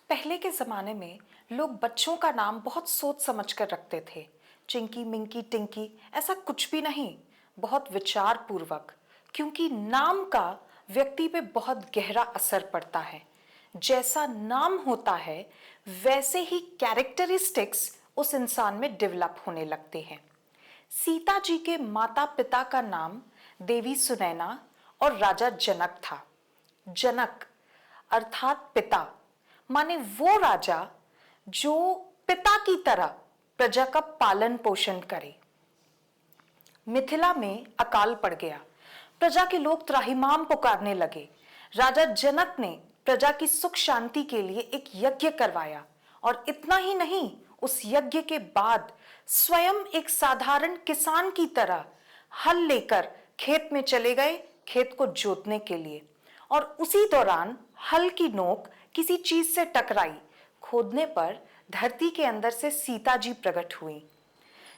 पहले के ज़माने में लोग बच्चों का नाम बहुत सोच समझ कर रखते थे। चिंकी मिंकी टिंकी ऐसा कुछ भी नहीं, बहुत विचार पूर्वक, क्योंकि नाम का व्यक्ति पे बहुत गहरा असर पड़ता है। जैसा नाम होता है वैसे ही कैरेक्टरिस्टिक्स उस इंसान में डेवलप होने लगते हैं। सीता जी के माता पिता का नाम देवी सुनैना और राजा जनक था। जनक अर्थात पिता, माने वो राजा जो पिता की तरह प्रजा का पालन पोषण करे। मिथिला में अकाल पड़ गया, प्रजा के लोग त्राहिमाम पुकारने लगे। राजा जनक ने प्रजा की सुख शांति के लिए एक यज्ञ करवाया और इतना ही नहीं, उस यज्ञ के बाद स्वयं एक साधारण किसान की तरह हल लेकर खेत में चले गए, खेत को जोतने के लिए। और उसी दौरान हल की नोक किसी चीज से टकराई। खोदने पर धरती के अंदर से सीता जी प्रकट हुई।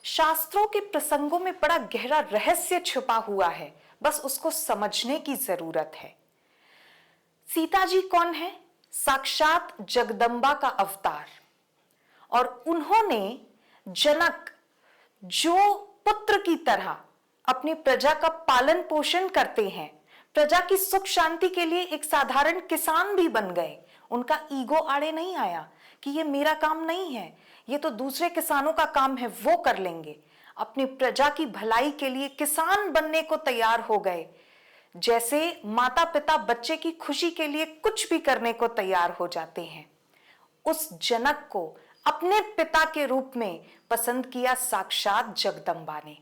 शास्त्रों के प्रसंगों में बड़ा गहरा रहस्य छुपा हुआ है, बस उसको समझने की जरूरत है। सीता जी कौन है? साक्षात जगदम्बा का अवतार। और उन्होंने जनक, जो पुत्र की तरह अपनी प्रजा का पालन पोषण करते हैं, प्रजा की सुख शांति के लिए एक साधारण किसान भी बन गए। उनका ईगो आड़े नहीं आया कि ये मेरा काम नहीं है, ये तो दूसरे किसानों का काम है, वो कर लेंगे। अपनी प्रजा की भलाई के लिए किसान बनने को तैयार हो गए। जैसे माता पिता बच्चे की खुशी के लिए कुछ भी करने को तैयार हो जाते हैं। उस जनक को अपने पिता के रूप में पसंद किया साक्षात जगदम्बा ने।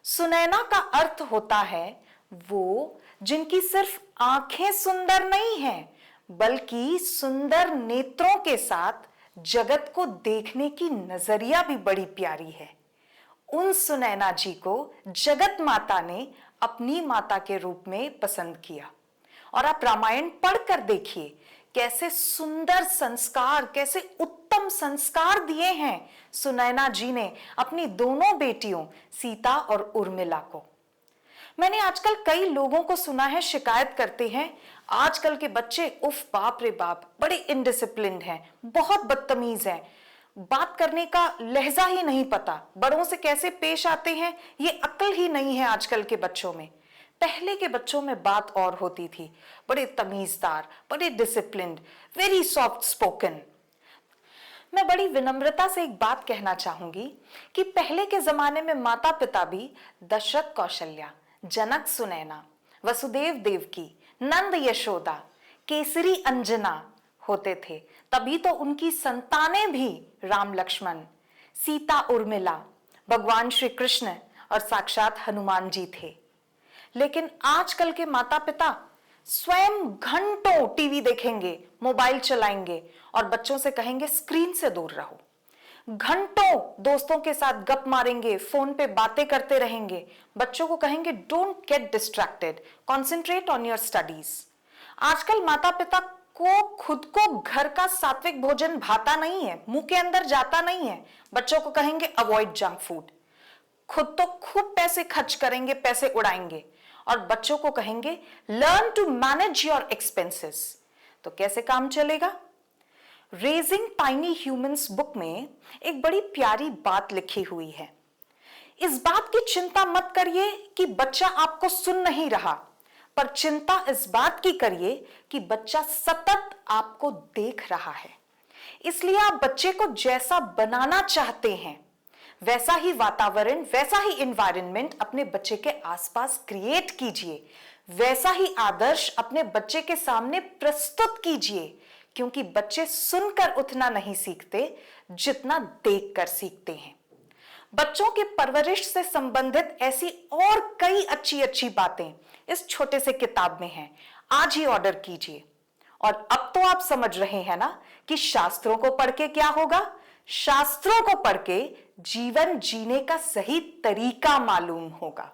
सुनैना का अर्थ होता है वो जिनकी सिर्फ आंखें सुंदर नहीं हैं, बल्कि सुंदर नेत्रों के साथ जगत को देखने की नजरिया भी बड़ी प्यारी है। उन सुनैना जी को जगत माता ने अपनी माता के रूप में पसंद किया। और आप रामायण पढ़कर देखिए कैसे सुंदर संस्कार, कैसे उत्तम संस्कार दिए हैं सुनैना जी ने अपनी दोनों बेटियों सीता और उर्मिला को। मैंने आजकल कई लोगों को सुना है, शिकायत करते हैं आजकल के बच्चे, उफ बाप रे बाप, बड़े इनडिसिप्लिन्ड हैं, बहुत बदतमीज हैं, बात करने का लहजा ही नहीं पता, बड़ों से कैसे पेश आते हैं ये अक्ल ही नहीं है आजकल के बच्चों में। पहले के बच्चों में बात और होती थी, बड़े तमीजदार, बड़े डिसिप्लिन्ड, वेरी सॉफ्ट स्पोकन। मैं बड़ी विनम्रता से एक बात कहना चाहूंगी कि पहले के जमाने में माता पिता भी दशरथ कौशल्या, जनक सुनैना, वसुदेव देवकी, नंद यशोदा, केसरी अंजना होते थे। तभी तो उनकी संतानें भी राम लक्ष्मण, सीता उर्मिला, भगवान श्री कृष्ण और साक्षात हनुमान जी थे। लेकिन आजकल के माता पिता स्वयं घंटों टीवी देखेंगे, मोबाइल चलाएंगे और बच्चों से कहेंगे स्क्रीन से दूर रहो। घंटों दोस्तों के साथ गप मारेंगे, फोन पे बातें करते रहेंगे। बच्चों को कहेंगे don't get distracted, concentrate on your studies. आजकल माता पिता को खुद को घर का सात्विक भोजन भाता नहीं है, मुंह के अंदर जाता नहीं है। बच्चों को कहेंगे अवॉइड जंक फूड। खुद तो खूब पैसे खर्च करेंगे, पैसे उड़ाएंगे और बच्चों को कहेंगे learn to manage your expenses. तो कैसे काम चलेगा? रेजिंग टाइनी ह्यूमंस बुक में एक बड़ी प्यारी बात लिखी हुई है। इस बात की चिंता मत करिए कि बच्चा आपको सुन नहीं रहा, पर चिंता इस बात की करिए कि बच्चा सतत आपको देख रहा है। इसलिए आप बच्चे को जैसा बनाना चाहते हैं वैसा ही वातावरण, वैसा ही एनवायरनमेंट अपने बच्चे के आसपास क्रिएट कीजिए, वैसा ही आदर्श अपने बच्चे के सामने प्रस्तुत कीजिए। क्योंकि बच्चे सुनकर उतना नहीं सीखते जितना देखकर सीखते हैं। बच्चों की परवरिश से संबंधित ऐसी और कई अच्छी अच्छी बातें इस छोटे से किताब में हैं। आज ही ऑर्डर कीजिए। और अब तो आप समझ रहे हैं ना कि शास्त्रों को पढ़ के क्या होगा? शास्त्रों को पढ़ के जीवन जीने का सही तरीका मालूम होगा।